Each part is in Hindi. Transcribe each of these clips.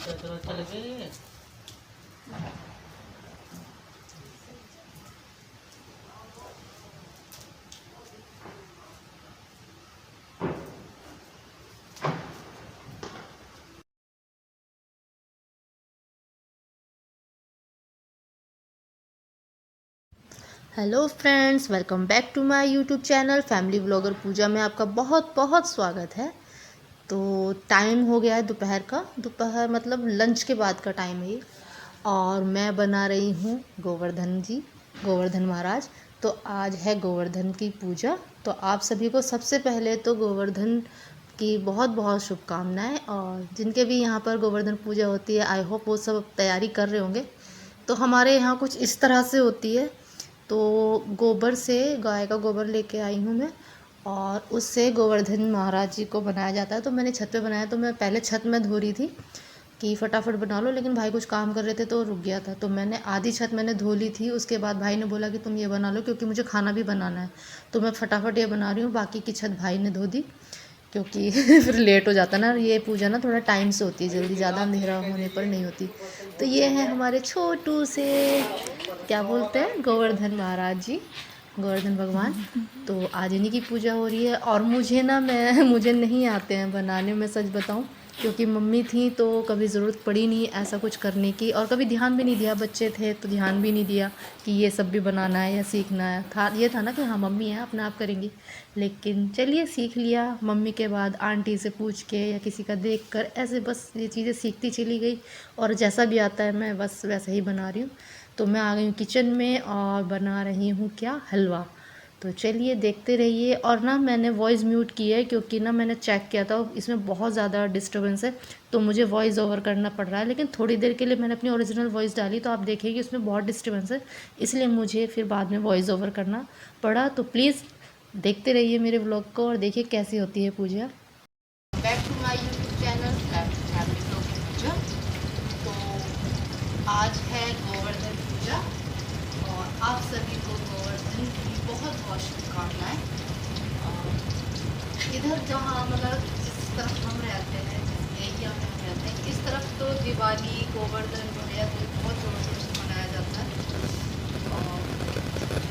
चल गए। Hello friends, welcome back to my YouTube channel family blogger Pooja में आपका बहुत बहुत स्वागत है। तो टाइम हो गया है दोपहर का, दोपहर मतलब लंच के बाद का टाइम है ये। और मैं बना रही हूँ गोवर्धन महाराज। तो आज है गोवर्धन की पूजा। तो आप सभी को सबसे पहले तो गोवर्धन की बहुत बहुत शुभकामनाएं। और जिनके भी यहाँ पर गोवर्धन पूजा होती है, आई होप वो सब तैयारी कर रहे होंगे। तो हमारे यहाँ कुछ इस तरह से होती है। तो गोबर से, गाय का गोबर लेके आई हूँ मैं, और उससे गोवर्धन महाराज जी को बनाया जाता है। तो मैंने छत पे बनाया। तो मैं पहले छत में धो रही थी कि फटाफट बना लो, लेकिन भाई कुछ काम कर रहे थे तो रुक गया था। तो मैंने आधी छत मैंने धो ली थी। उसके बाद भाई ने बोला कि तुम ये बना लो, क्योंकि मुझे खाना भी बनाना है। तो मैं फटाफट ये बना रही हूँ। बाकी की छत भाई ने धो दी, क्योंकि फिर लेट हो जाता ना। ये पूजा ना थोड़ा टाइम से होती है, जल्दी ज़्यादा अंधेरा होने पर नहीं होती। तो ये हैं हमारे छोटू से, क्या बोलते हैं, गोवर्धन महाराज जी, गोवर्धन भगवान। तो आज इन्हीं की पूजा हो रही है। और मुझे ना, मुझे नहीं आते हैं बनाने में, सच बताऊं, क्योंकि मम्मी थी तो कभी ज़रूरत पड़ी नहीं ऐसा कुछ करने की, और कभी ध्यान भी नहीं दिया। बच्चे थे तो ध्यान भी नहीं दिया कि ये सब भी बनाना है या सीखना है। ये था ना कि हाँ मम्मी है, अपने आप करेंगी। लेकिन चलिए, सीख लिया। मम्मी के बाद आंटी से पूछ के या किसी का देख कर, ऐसे बस ये चीज़ें सीखती चली गई। और जैसा भी आता है मैं बस वैसा ही बना रही हूँ। तो मैं आ गई हूँ किचन में और बना रही हूँ क्या, हलवा। तो चलिए देखते रहिए। और ना मैंने वॉइस म्यूट की है, क्योंकि ना मैंने चेक किया था इसमें बहुत ज़्यादा डिस्टर्बेंस है। तो मुझे वॉइस ओवर करना पड़ रहा है। लेकिन थोड़ी देर के लिए मैंने अपनी ओरिजिनल वॉइस डाली, तो आप देखेंगे उसमें बहुत डिस्टर्बेंस है, इसलिए मुझे फिर बाद में वॉइस ओवर करना पड़ा। तो प्लीज़ देखते रहिए मेरे व्लॉग को और देखिए कैसी होती है पूजा। Back to my YouTube channel family blog Pooja. तो आज है गोवर्धन पूजा, और आप सभी को गोवर्धन की बहुत बहुत शुभकामनाएं। इधर जहाँ मतलब जिस तरफ हम रहते हैं, जिस एरिया में हम रहते हैं, इस तरफ तो दिवाली, गोवर्धन वगैरह तो बहुत ज़ोर शोर से मनाया जाता है। और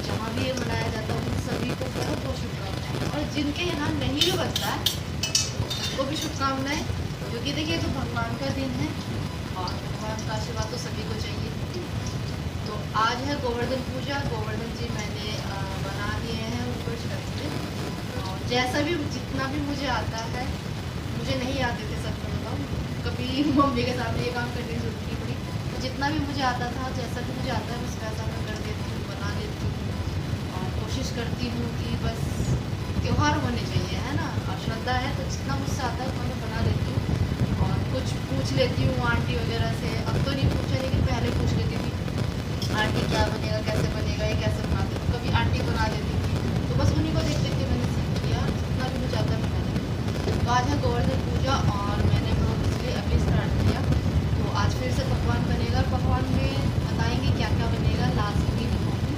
जहाँ भी ये मनाया जाता है उन सभी को बहुत बहुत शुभकामनाएं। और जिनके यहाँ नहीं भी बनता है उनको भी शुभकामनाएं, क्योंकि देखिए तो भगवान का दिन है और भगवान का आशीर्वाद तो सभी को चाहिए। तो आज है गोवर्धन पूजा। गोवर्धन जी मैंने बना दिए हैं ऊपर छत पे। और जैसा भी, जितना भी मुझे आता है, मुझे नहीं आते थे सच में बताऊँ, कभी मम्मी के सामने ये काम करने की जरूरत नहीं पड़ी। तो जितना भी मुझे आता था, जैसा भी मुझे आता है, बस वैसा मैं कर देती हूँ, बना लेती हूँ। और कोशिश करती हूँ कि बस त्योहार होने चाहिए, है ना। और श्रद्धा है तो जितना मुझसे आता है उतना मैं बना लेती हूँ। और कुछ पूछ लेती हूँ आंटी वगैरह से। अब तो नहीं पूछा, लेकिन पहले पूछ लेती थी, आंटी क्या बनेगा, कैसे बनेगा, ये कैसे बनाते हो। कभी आंटी बना देती थी, तो बस उन्हीं को देख देख के मैंने सीख लिया। जितना भी मुझे आता है मैं बना लेती हूँ। तो आज है गोवर्धन पूजा और मैंने ब्लॉग इसलिए अभी स्टार्ट किया। तो आज फिर से पकवान बनेगा। पकवान में बताएंगे क्या क्या बनेगा, लास्ट में दिखाऊंगी।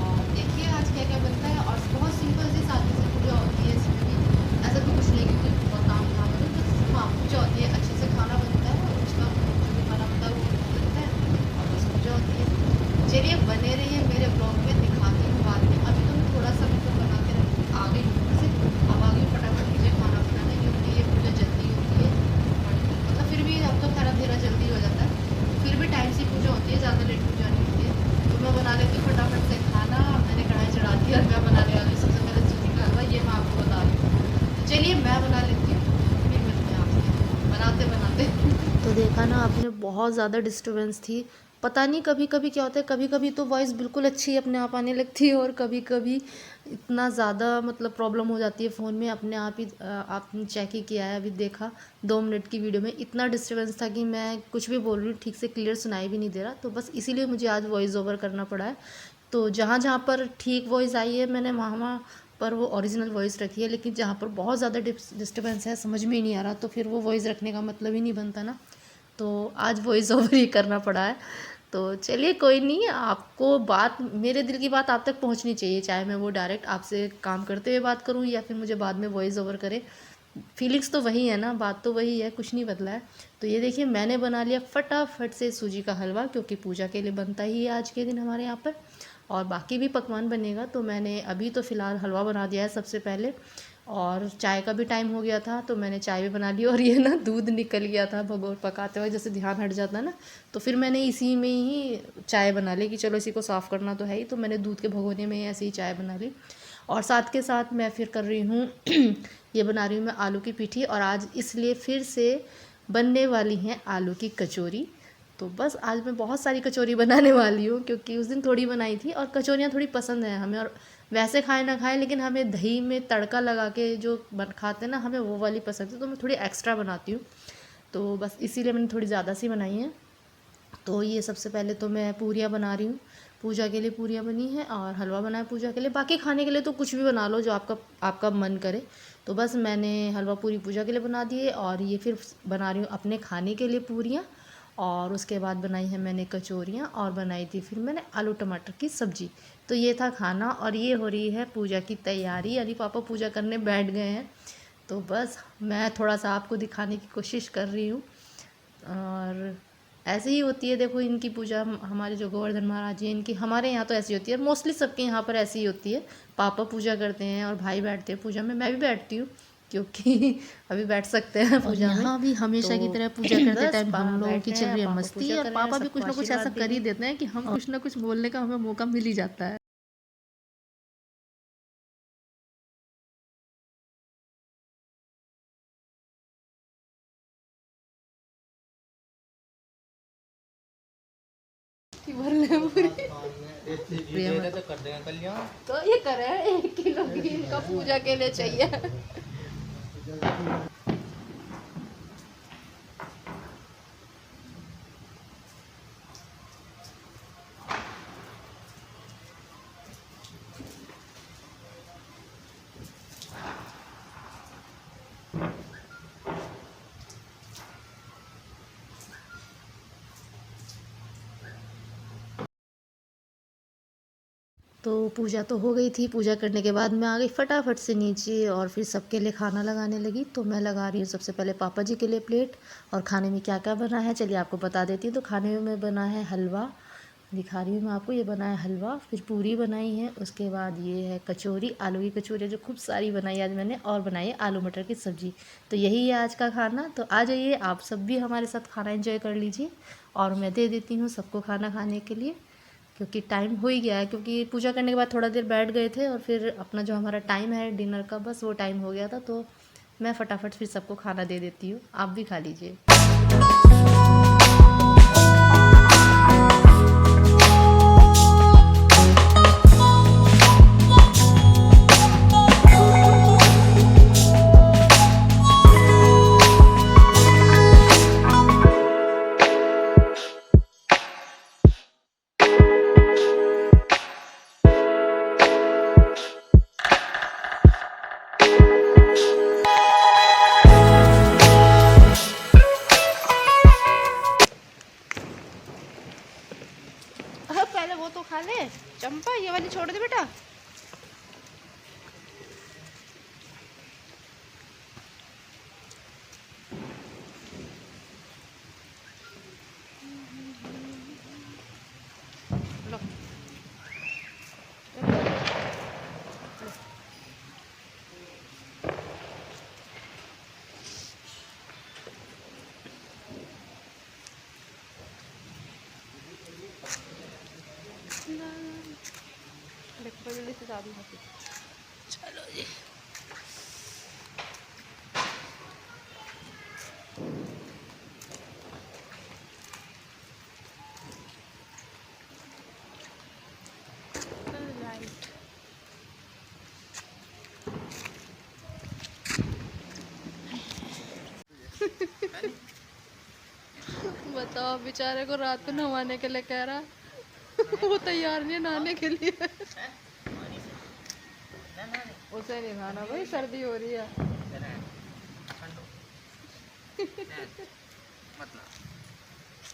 और देखिए आज क्या क्या बनता है। और बहुत सिंपल सी सादी सी पूजा होती है। इसमें भी ऐसा भी कुछ नहीं कि कोई बहुत काम धाम है, बस हाँ पूजा होती है, अच्छे से खाना बनता है और उसका जो भी खाना बनता है वो बनता है और बस पूजा होती है। चलिए बने रहिए मेरे ब्लॉग में, दिखाती हूँ बाद में। अभी तो मैं थोड़ा सा मतलब बना के आ गई हूँ से, अब आ गई हूँ फटाफट कीजिए खाना बनाने, क्योंकि ये पूजा जल्दी होती है। मतलब फिर भी अब तो खैर अंधेरा जल्दी हो जाता है, फिर भी टाइम से पूजा होती है, ज़्यादा लेट पूजा नहीं होती है। तो मैं बना लेती हूँ फटाफट से खाना। मैंने कढ़ाई चढ़ा दी और मैं बनाने वाली हूँ सबसे पहले सूजी का हलवा, ये मैं आपको बता रही हूँ। तो चलिए मैं बना लेती हूँ, फिर मिलते हैं आपसे बनाते बनाते। तो देखा ना आपने, बहुत ज़्यादा डिस्टर्बेंस थी। पता नहीं कभी कभी क्या होता है, कभी कभी तो वॉइस बिल्कुल अच्छी अपने आप आने लगती है, और कभी कभी इतना ज़्यादा मतलब प्रॉब्लम हो जाती है फ़ोन में अपने आप ही। आपने चेक ही किया है, अभी देखा 2 मिनट की वीडियो में इतना डिस्टर्बेंस था कि मैं कुछ भी बोल रही हूँ ठीक से क्लियर सुनाई भी नहीं दे रहा। तो बस इसीलिए मुझे आज वॉइस ओवर करना पड़ा है। तो जहाँ जहाँ पर ठीक वॉइस आई है, मैंने वहाँ वहाँ पर वो ओरिजिनल वॉइस रखी है। लेकिन जहाँ पर बहुत ज़्यादा डिस्टर्बेंस है, समझ में ही नहीं आ रहा, तो फिर वो वॉइस रखने का मतलब ही नहीं बनता ना। तो आज वॉइस ओवर ही करना पड़ा है। तो चलिए कोई नहीं, आपको बात, मेरे दिल की बात आप तक पहुंचनी चाहिए, चाहे मैं वो डायरेक्ट आपसे काम करते हुए बात करूं या फिर मुझे बाद में वॉइस ओवर करे। फीलिंग्स तो वही है ना, बात तो वही है, कुछ नहीं बदला है। तो ये देखिए मैंने बना लिया फटाफट से सूजी का हलवा, क्योंकि पूजा के लिए बनता ही है आज के दिन हमारे यहाँ पर, और बाकी भी पकवान बनेगा। तो मैंने अभी तो फ़िलहाल हलवा बना दिया है सबसे पहले, और चाय का भी टाइम हो गया था तो मैंने चाय भी बना ली। और ये ना दूध निकल गया था भगोर पकाते हुए, जैसे ध्यान हट जाता है ना, तो फिर मैंने इसी में ही चाय बना ली कि चलो इसी को साफ़ करना तो है ही, तो मैंने दूध के भगोने में ही ऐसे ही चाय बना ली। और साथ के साथ मैं फिर कर रही हूँ ये बना रही हूँ मैं आलू की पीठी, और आज इसलिए फिर से बनने वाली हैं आलू की कचौरी। तो बस आज मैं बहुत सारी कचौरी बनाने वाली हूँ, क्योंकि उस दिन थोड़ी बनाई थी, और कचौरियाँ थोड़ी पसंद हैं हमें, और वैसे खाए ना खाए लेकिन हमें दही में तड़का लगा के जो खाते हैं ना, हमें वो वाली पसंद है, तो मैं थोड़ी एक्स्ट्रा बनाती हूँ। तो बस इसीलिए मैंने थोड़ी ज़्यादा सी बनाई हैं। तो ये सबसे पहले तो मैं पूरियाँ बना रही हूँ, पूजा के लिए पूरियाँ बनी हैं, और हलवा बना है पूजा के लिए। बाकी खाने के लिए तो कुछ भी बना लो जो आपका आपका मन करे। तो बस मैंने हलवा पूरी पूजा के लिए बना दिए, और ये फिर बना रही हूँ अपने खाने के लिए पूरियाँ। और उसके बाद बनाई है मैंने कचौरियाँ, और बनाई थी फिर मैंने आलू टमाटर की सब्ज़ी। तो ये था खाना, और ये हो रही है पूजा की तैयारी, यानी पापा पूजा करने बैठ गए हैं। तो बस मैं थोड़ा सा आपको दिखाने की कोशिश कर रही हूँ। और ऐसे ही होती है, देखो इनकी पूजा, हमारे जो गोवर्धन महाराज जी इनकी, हमारे यहाँ तो ऐसी होती है, मोस्टली सबके यहाँ पर ऐसी ही होती है। पापा पूजा करते हैं और भाई बैठते हैं पूजा में, मैं भी बैठती हूँ क्योंकि अभी बैठ सकते हैं पूजा में। यहाँ भी हमेशा की तरह पूजा करते टाइम हम लोगों की चल रही है मस्ती, और पापा भी कुछ ना कुछ ऐसा कर ही देते हैं कि हम कुछ ना कुछ बोलने का हमें मौका मिल ही जाता है। भर ले पूरी तो कर देंगे कल्याण। तो ये करे 1 किलो की इनका पूजा के लिए चाहिए। तो पूजा तो हो गई थी, पूजा करने के बाद मैं आ गई फटाफट से नीचे, और फिर सबके लिए खाना लगाने लगी। तो मैं लगा रही हूँ सबसे पहले पापा जी के लिए प्लेट, और खाने में क्या क्या बना है चलिए आपको बता देती हूँ। तो खाने में बना है हलवा, दिखा रही हूँ मैं आपको, ये बना है हलवा, फिर पूरी बनाई है, उसके बाद ये है कचौरी, आलू की कचौरी जो खूब सारी बनाई आज मैंने, और बनाई है आलू मटर की सब्ज़ी। तो यही है आज का खाना। तो आ जाइए आप सब भी हमारे साथ खाना एंजॉय कर लीजिए, और मैं दे देती हूँ सबको खाना खाने के लिए, क्योंकि टाइम हो ही गया है, क्योंकि पूजा करने के बाद थोड़ा देर बैठ गए थे, और फिर अपना जो हमारा टाइम है डिनर का, बस वो टाइम हो गया था। तो मैं फटाफट फिर सबको खाना दे देती हूँ, आप भी खा लीजिए। पहले वो तो खा ले चंपा, ये वाली छोड़ दे बेटा। लो देखो जल्दी से दादी होती। चलो जी, बताओ बेचारे को रात को नहवाने के लिए कह रहा वो तैयार नहीं है नहाने के लिए। उसे नहीं नहाना भाई, सर्दी हो रही है।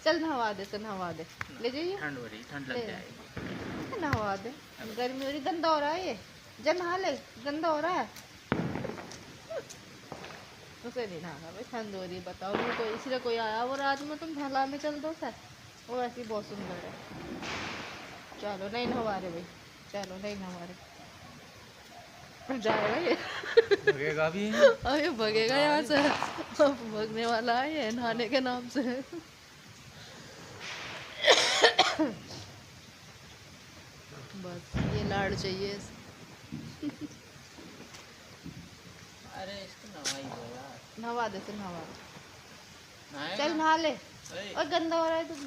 चल नहवा दे, तो नहवा दे, ले जाइए, ठंड हो रही, ठंड लग जाएगी। नहवा दे, गर्मी हो रही, गंदा हो रहा है ये, जल नहा ले, गंदा हो रहा है। उसे नहीं नहाना भाई, ठंड हो रही है बताओ। मैं कोई इसलिए कोई आया वो रात में तुम ढला में चल दो सर, वो ऐसी बहुत सुंदर है। चलो नहीं नहवा रहे भाई, चलो नहीं नहवा रहे, जाएगा ये। लगेगा भी। अब ये भगेगा यहाँ से, अब भगने वाला है ये नहाने के नाम से। बस ये लाड़ चाहिए। अरे इसको नवाई दो यार। नहवा दे, फिर नहवा दे। नहाएगा? चल नहा ले। अरे, और गंदा हो रहा है, तुम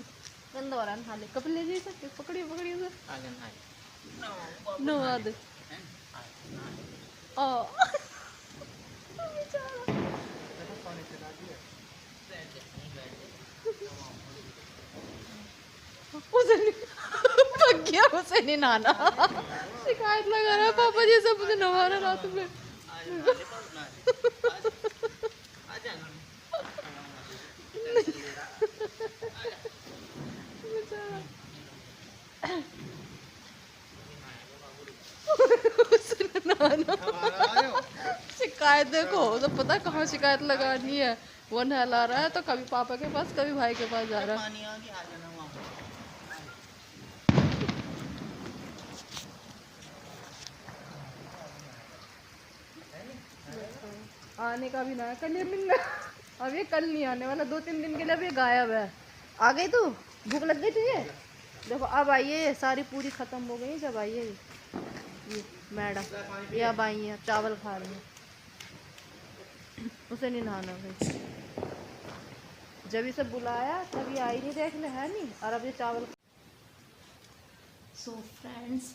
गंदा हो रहा है, नहा ले। कपड़े ले जाइए सर, पकड़िए पकड़िए सर, आगे नहाए। नहवा दे। हैं? नहाए। ओ बेचारा। देखो पानी चला दिया। बैठ जा, नहीं बैठ जा। उसे नहीं पक गया, उसे नहीं नहाना। शिकायत लगा रहा है पापा जी से, मुझे नहाना रात में। आज नहा ले, बस नहा ले। आज आ जा। बेचारा। उसे नहीं नहाना। शिकायत देखो तो पता कहाँ शिकायत लगानी है। वो नहला रहा है तो कभी पापा के पास कभी भाई के पास जा रहा है। पानी आ गया, आ जाना वहाँ पे। आने का भी ना है कल ये मिलना। अब ये कल नहीं आने वाला, 2-3 दिन के लिए अब ये गायब है। आ गई तू, भूख लग गई तुझे? देखो अब आइए, ये सारी पूरी खत्म हो गई। जब आइए ये मैडम, ये अब आई हैं, चावल खा रही हैं। उसे नहीं नहाना भाई, जब इसे बुलाया तब ये आई नहीं, देख ले है नहीं। और अब ये चावल। सो फ्रेंड्स,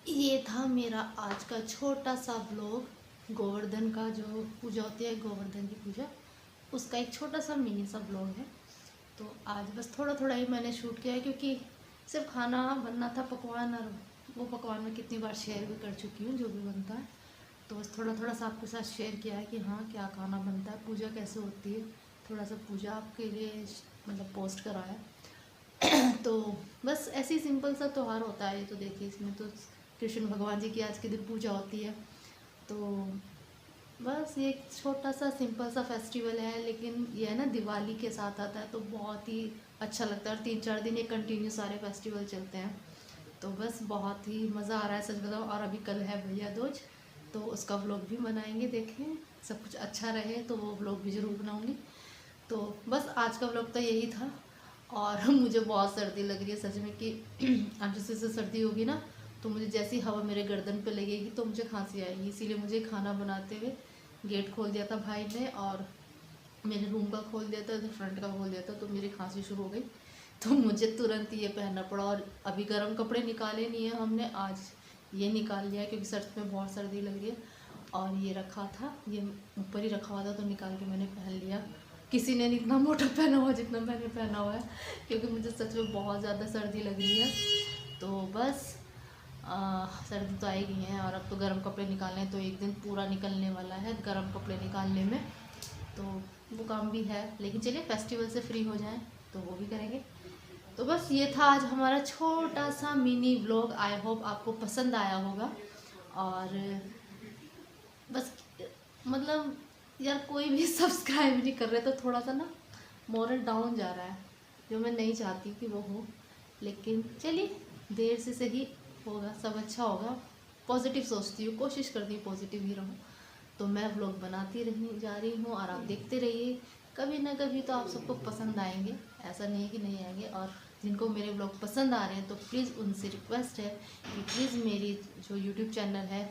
ये था मेरा आज का छोटा सा ब्लॉग, गोवर्धन का जो पूजा होती है, गोवर्धन की पूजा, उसका एक छोटा सा मिनी सा ब्लॉग है। तो आज बस थोड़ा थोड़ा ही मैंने शूट किया है, क्योंकि सिर्फ खाना बनना था, पकवान, और वो पकवान मैं कितनी बार शेयर भी कर चुकी हूँ जो भी बनता है। तो बस थोड़ा थोड़ा सा आपके साथ शेयर किया है कि हाँ क्या खाना बनता है, पूजा कैसे होती है, थोड़ा सा पूजा आपके लिए मतलब पोस्ट कराया। तो बस ऐसे ही सिंपल सा त्यौहार होता है ये। तो देखिए इसमें तो कृष्ण भगवान जी की आज के दिन पूजा होती है। तो बस ये एक छोटा सा सिंपल सा फेस्टिवल है, लेकिन ये है ना दिवाली के साथ आता है तो बहुत ही अच्छा लगता है। और 3-4 दिन ये कंटिन्यू सारे फेस्टिवल चलते हैं। तो बस बहुत ही मज़ा आ रहा है सच बताऊँ। और अभी कल है भैया दूज, तो उसका व्लॉग भी बनाएंगे, देखें सब कुछ अच्छा रहे तो वो व्लॉग भी ज़रूर बनाऊँगी। तो बस आज का व्लॉग तो यही था। और मुझे बहुत सर्दी लग रही है सच में, कि अब जैसे सर्दी होगी ना तो मुझे जैसी हवा मेरे गर्दन पे लगेगी तो मुझे खांसी आएगी। इसीलिए मुझे खाना बनाते हुए गेट खोल दिया था भाई ने, और मेरे रूम का खोल दिया था, फ्रंट का खोल दिया था, तो मेरी खांसी शुरू हो गई। तो मुझे तुरंत ये पहनना पड़ा। और अभी गर्म कपड़े निकाले नहीं है हमने, आज ये निकाल लिया क्योंकि सर्द में बहुत सर्दी लग रही है। और ये रखा था, ये ऊपर ही रखा हुआ था, तो निकाल के मैंने पहन लिया। किसी ने इतना मोटा पहना हुआ जितना मैंने पहना हुआ है, क्योंकि मुझे सच में बहुत ज़्यादा सर्दी लग रही है। तो बस सर्दी तो आई गई है, और अब तो गर्म कपड़े निकालने हैं, तो एक दिन पूरा निकलने वाला है गर्म कपड़े निकालने में। तो वो काम भी है, लेकिन चलिए फेस्टिवल से फ्री हो जाएं तो वो भी करेंगे। तो बस ये था आज हमारा छोटा सा मिनी व्लॉग। आई होप आपको पसंद आया होगा। और बस मतलब यार कोई भी सब्सक्राइब नहीं कर रहे, तो थोड़ा सा ना मोरल डाउन जा रहा है, जो मैं नहीं चाहती कि वो हो। लेकिन चलिए देर से सही होगा, सब अच्छा होगा। पॉजिटिव सोचती हूँ, कोशिश करती हूँ पॉजिटिव ही रहूँ। तो मैं व्लॉग बनाती रहने जा रही हूँ, और आप देखते रहिए, कभी ना कभी तो आप सबको पसंद आएंगे, ऐसा नहीं है कि नहीं आएंगे। और जिनको मेरे व्लॉग पसंद आ रहे हैं तो प्लीज़ उनसे रिक्वेस्ट है कि प्लीज़ मेरी जो यूट्यूब चैनल है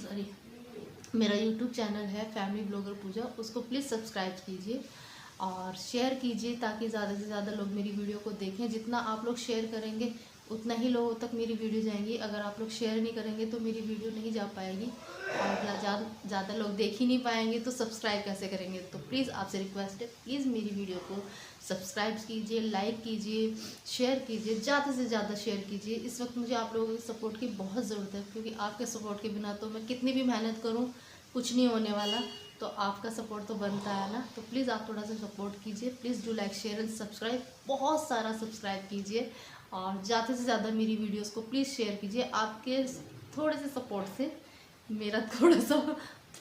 सॉरी मेरा यूट्यूब चैनल है फैमिली ब्लॉगर पूजा, उसको प्लीज़ सब्सक्राइब कीजिए और शेयर कीजिए, ताकि ज़्यादा से ज़्यादा लोग मेरी वीडियो को देखें। जितना आप लोग शेयर करेंगे उतना ही लोगों तक मेरी वीडियो जाएंगी। अगर आप लोग शेयर नहीं करेंगे तो मेरी वीडियो नहीं जा पाएगी, और ज़्यादा लोग देख ही नहीं पाएंगे तो सब्सक्राइब कैसे करेंगे। तो प्लीज़ आपसे रिक्वेस्ट है, प्लीज़ मेरी वीडियो को सब्सक्राइब कीजिए, लाइक कीजिए, शेयर कीजिए, ज़्यादा से ज़्यादा शेयर कीजिए। इस वक्त मुझे आप लोगों की सपोर्ट की बहुत ज़रूरत है, क्योंकि आपके सपोर्ट के बिना तो मैं कितनी भी मेहनत करूँ कुछ नहीं होने वाला। तो आपका सपोर्ट तो बनता है ना, तो प्लीज़ आप थोड़ा सा सपोर्ट कीजिए। Please do like share and subscribe, बहुत सारा सब्सक्राइब कीजिए, और ज़्यादा से ज़्यादा मेरी वीडियोस को प्लीज़ शेयर कीजिए। आपके थोड़े से सपोर्ट से मेरा थोड़ा सा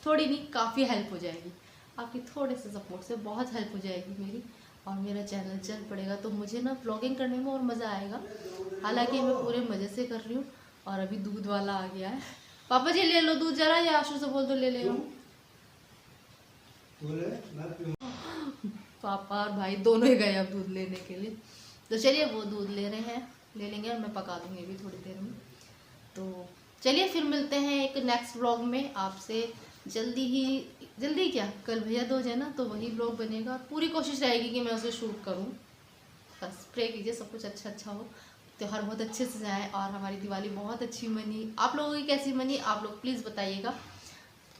थोड़ी नहीं, काफ़ी हेल्प हो जाएगी। आपकी थोड़े से सपोर्ट से बहुत हेल्प हो जाएगी मेरी, और मेरा चैनल चल पड़ेगा, तो मुझे ना व्लॉगिंग करने में और मज़ा आएगा। हालांकि मैं पूरे मज़े से कर रही हूँ। और अभी दूध वाला आ गया है। पापा जी ले लो दूध जरा, या आशु से बोल दो ले ले। पापा और भाई दोनों ही गए अब दूध लेने के लिए। तो चलिए वो दूध ले रहे हैं, ले लेंगे और मैं पका दूंगी अभी थोड़ी देर में। तो चलिए फिर मिलते हैं एक नेक्स्ट व्लॉग में आपसे जल्दी ही। जल्दी क्या, कल भैया दूज है ना, तो वही व्लॉग बनेगा। पूरी कोशिश रहेगी कि मैं उसे शूट करूं। बस प्रे कीजिए सब कुछ अच्छा अच्छा हो, त्योहार बहुत अच्छे से जाए और हमारी दिवाली बहुत अच्छी मनी। आप लोगों की कैसी मनी, आप लोग प्लीज़ बताइएगा।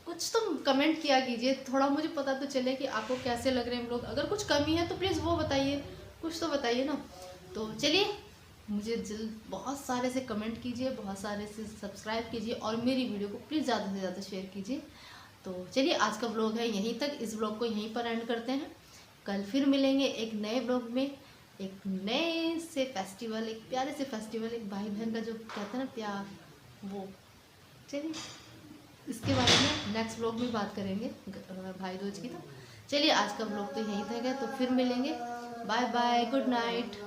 कुछ तो कमेंट किया कीजिए, थोड़ा मुझे पता तो चले कि आपको कैसे लग रहे हैं हम लोग। अगर कुछ कमी है तो प्लीज़ वो बताइए, कुछ तो बताइए ना। तो चलिए, मुझे बहुत सारे से कमेंट कीजिए, बहुत सारे से सब्सक्राइब कीजिए और मेरी वीडियो को प्लीज़ ज़्यादा से ज़्यादा शेयर कीजिए। तो चलिए, आज का व्लॉग है यहीं तक। इस व्लॉग को यहीं पर एंड करते हैं। कल फिर मिलेंगे एक नए व्लॉग में, एक नए से फेस्टिवल, एक प्यारे से फेस्टिवल, एक भाई बहन का जो कहते हैं ना प्यार, वो। चलिए, इसके बारे में नेक्स्ट व्लॉग में बात करेंगे भाई दूज की। तो चलिए, आज का व्लॉग तो यहीं तक है, तो फिर मिलेंगे। Bye bye, good night.